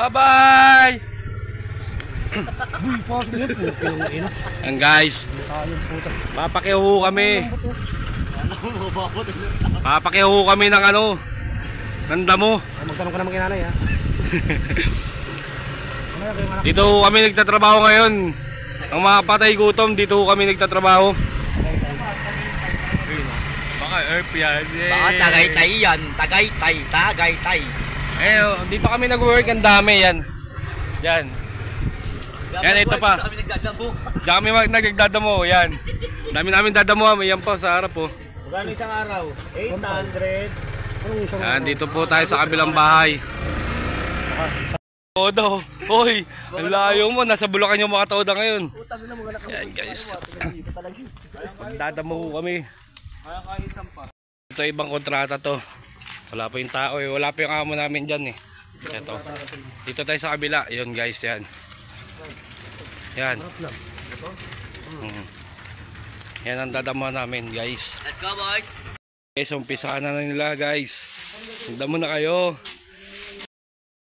Bye-bye! Yan guys, papakiho kami. Papakiho kami ng ano, ng damo. Magtanong ka naman kay nanay ha. Dito kami nagtatrabaho ngayon. Ang mga patay gutom, dito kami nagtatrabaho. Baka Earth yan. Baka Tagaytay yan. Tagaytay. Eh, dito kami nag-work, ang dami yan. Yan. Yan, ito pa. Diyan kami nagdadamo, yan. Dami namin dadamo, may yan pa sa harap po. Magkano isang araw? 800. Yan, dito po tayo sa kabilang bahay. Todo. Hoy, ang layo mo, nasa Bulacan yung mga Toda ngayon. Yan guys. Magdadamo kami. Ito ibang kontrata to. Wala pa yung tao eh. Wala pa yung amo namin dyan eh. Ito. Dito tayo sa kabila. Yun guys, yan. Yan. Yan ang dadamo namin guys. Let's go boys. Guys, umpisa na nila guys. Damo na kayo.